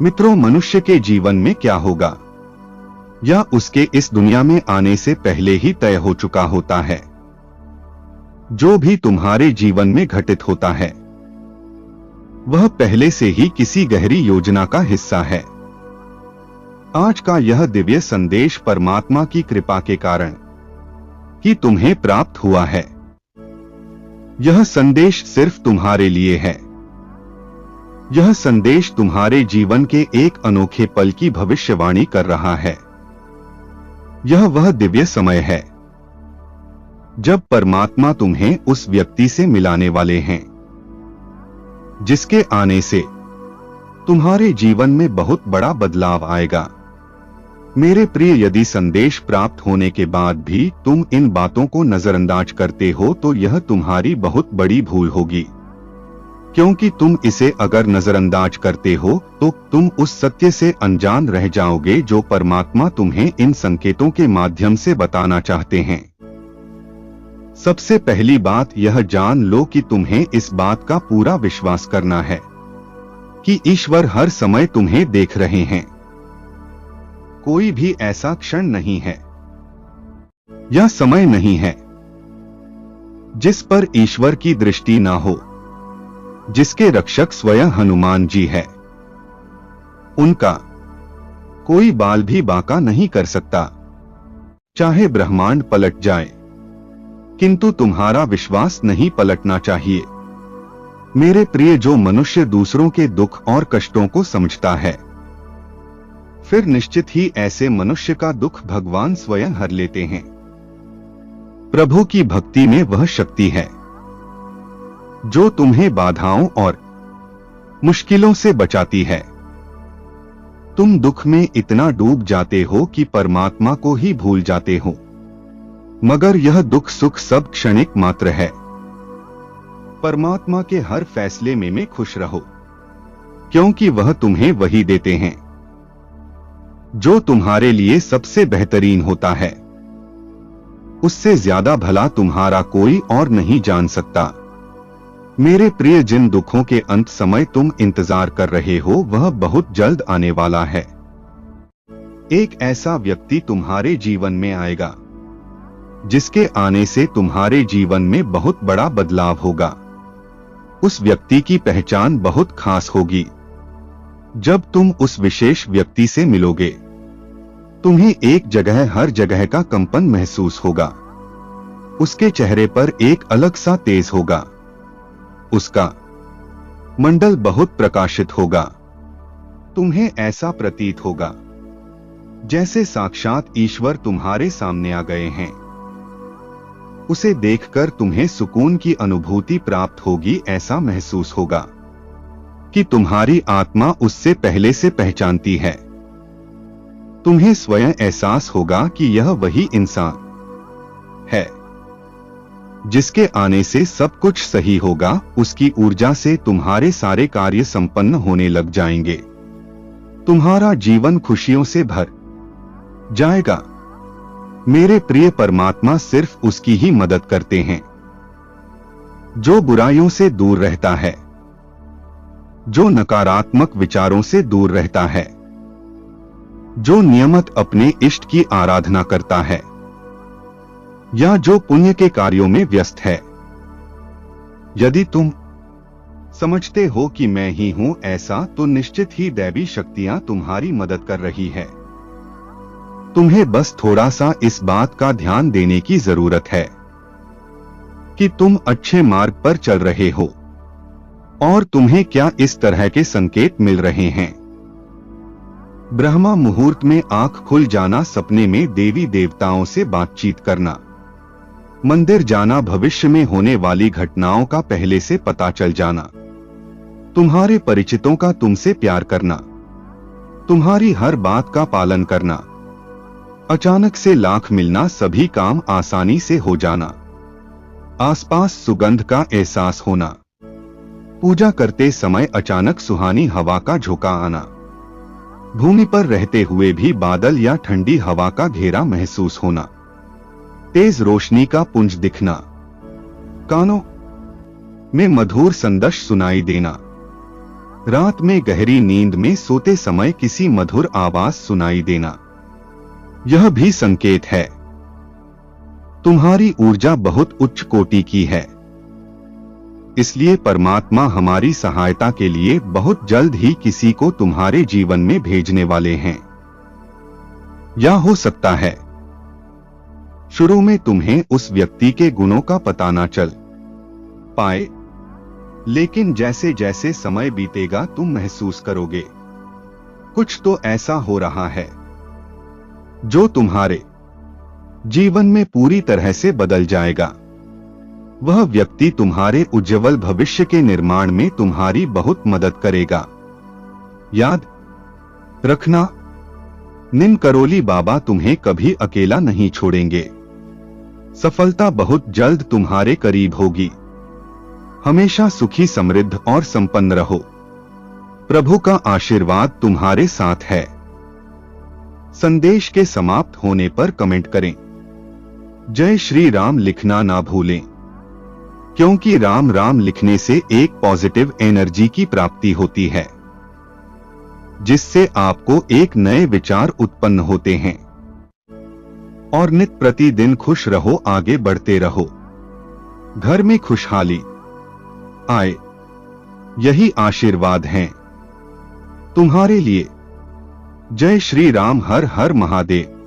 मित्रों, मनुष्य के जीवन में क्या होगा या उसके इस दुनिया में आने से पहले ही तय हो चुका होता है। जो भी तुम्हारे जीवन में घटित होता है वह पहले से ही किसी गहरी योजना का हिस्सा है। आज का यह दिव्य संदेश परमात्मा की कृपा के कारण ही तुम्हें प्राप्त हुआ है। यह संदेश सिर्फ तुम्हारे लिए है। यह संदेश तुम्हारे जीवन के एक अनोखे पल की भविष्यवाणी कर रहा है। यह वह दिव्य समय है जब परमात्मा तुम्हें उस व्यक्ति से मिलाने वाले हैं जिसके आने से तुम्हारे जीवन में बहुत बड़ा बदलाव आएगा। मेरे प्रिय, यदि संदेश प्राप्त होने के बाद भी तुम इन बातों को नजरअंदाज करते हो तो यह तुम्हारी बहुत बड़ी भूल होगी, क्योंकि तुम इसे अगर नजरअंदाज करते हो तो तुम उस सत्य से अनजान रह जाओगे जो परमात्मा तुम्हें इन संकेतों के माध्यम से बताना चाहते हैं। सबसे पहली बात यह जान लो कि तुम्हें इस बात का पूरा विश्वास करना है कि ईश्वर हर समय तुम्हें देख रहे हैं। कोई भी ऐसा क्षण नहीं है या समय नहीं है जिस पर ईश्वर की दृष्टि ना हो। जिसके रक्षक स्वयं हनुमान जी है, उनका कोई बाल भी बांका नहीं कर सकता, चाहे ब्रह्मांड पलट जाए। किंतु तुम्हारा विश्वास नहीं पलटना चाहिए। मेरे प्रिय, जो मनुष्य दूसरों के दुख और कष्टों को समझता है फिर निश्चित ही ऐसे मनुष्य का दुख भगवान स्वयं हर लेते हैं। प्रभु की भक्ति में वह शक्ति है जो तुम्हें बाधाओं और मुश्किलों से बचाती है। तुम दुख में इतना डूब जाते हो कि परमात्मा को ही भूल जाते हो, मगर यह दुख सुख सब क्षणिक मात्र है। परमात्मा के हर फैसले में खुश रहो, क्योंकि वह तुम्हें वही देते हैं जो तुम्हारे लिए सबसे बेहतरीन होता है। उससे ज्यादा भला तुम्हारा कोई और नहीं जान सकता। मेरे प्रिय, जिन दुखों के अंत समय तुम इंतजार कर रहे हो वह बहुत जल्द आने वाला है। एक ऐसा व्यक्ति तुम्हारे जीवन में आएगा जिसके आने से तुम्हारे जीवन में बहुत बड़ा बदलाव होगा। उस व्यक्ति की पहचान बहुत खास होगी। जब तुम उस विशेष व्यक्ति से मिलोगे तुम्हें एक जगह हर जगह का कंपन महसूस होगा। उसके चेहरे पर एक अलग सा तेज होगा। उसका मंडल बहुत प्रकाशित होगा। तुम्हें ऐसा प्रतीत होगा जैसे साक्षात ईश्वर तुम्हारे सामने आ गए हैं। उसे देखकर तुम्हें सुकून की अनुभूति प्राप्त होगी। ऐसा महसूस होगा कि तुम्हारी आत्मा उससे पहले से पहचानती है। तुम्हें स्वयं एहसास होगा कि यह वही इंसान है जिसके आने से सब कुछ सही होगा। उसकी ऊर्जा से तुम्हारे सारे कार्य संपन्न होने लग जाएंगे। तुम्हारा जीवन खुशियों से भर जाएगा। मेरे प्रिय, परमात्मा सिर्फ उसकी ही मदद करते हैं जो बुराइयों से दूर रहता है, जो नकारात्मक विचारों से दूर रहता है, जो नियमित अपने इष्ट की आराधना करता है या जो पुण्य के कार्यों में व्यस्त है। यदि तुम समझते हो कि मैं ही हूं ऐसा, तो निश्चित ही दैवी शक्तियां तुम्हारी मदद कर रही है। तुम्हें बस थोड़ा सा इस बात का ध्यान देने की जरूरत है कि तुम अच्छे मार्ग पर चल रहे हो और तुम्हें क्या इस तरह के संकेत मिल रहे हैं। ब्रह्मा मुहूर्त में आंख खुल जाना, सपने में देवी देवताओं से बातचीत करना, मंदिर जाना, भविष्य में होने वाली घटनाओं का पहले से पता चल जाना, तुम्हारे परिचितों का तुमसे प्यार करना, तुम्हारी हर बात का पालन करना, अचानक से लाख मिलना, सभी काम आसानी से हो जाना, आसपास सुगंध का एहसास होना, पूजा करते समय अचानक सुहानी हवा का झोंका आना, भूमि पर रहते हुए भी बादल या ठंडी हवा का घेरा महसूस होना, तेज रोशनी का पुंज दिखना, कानों में मधुर संदेश सुनाई देना, रात में गहरी नींद में सोते समय किसी मधुर आवाज सुनाई देना, यह भी संकेत है तुम्हारी ऊर्जा बहुत उच्च कोटि की है। इसलिए परमात्मा हमारी सहायता के लिए बहुत जल्द ही किसी को तुम्हारे जीवन में भेजने वाले हैं। या हो सकता है शुरू में तुम्हें उस व्यक्ति के गुणों का पता ना चल पाए, लेकिन जैसे जैसे समय बीतेगा तुम महसूस करोगे कुछ तो ऐसा हो रहा है जो तुम्हारे जीवन में पूरी तरह से बदल जाएगा। वह व्यक्ति तुम्हारे उज्जवल भविष्य के निर्माण में तुम्हारी बहुत मदद करेगा। याद रखना, निम करोली बाबा तुम्हें कभी अकेला नहीं छोड़ेंगे। सफलता बहुत जल्द तुम्हारे करीब होगी। हमेशा सुखी, समृद्ध और संपन्न रहो। प्रभु का आशीर्वाद तुम्हारे साथ है। संदेश के समाप्त होने पर कमेंट करें, जय श्री राम लिखना ना भूलें, क्योंकि राम राम लिखने से एक पॉजिटिव एनर्जी की प्राप्ति होती है, जिससे आपको एक नए विचार उत्पन्न होते हैं। और नित प्रतिदिन खुश रहो, आगे बढ़ते रहो, घर में खुशहाली आए, यही आशीर्वाद हैं तुम्हारे लिए। जय श्री राम, हर हर महादेव।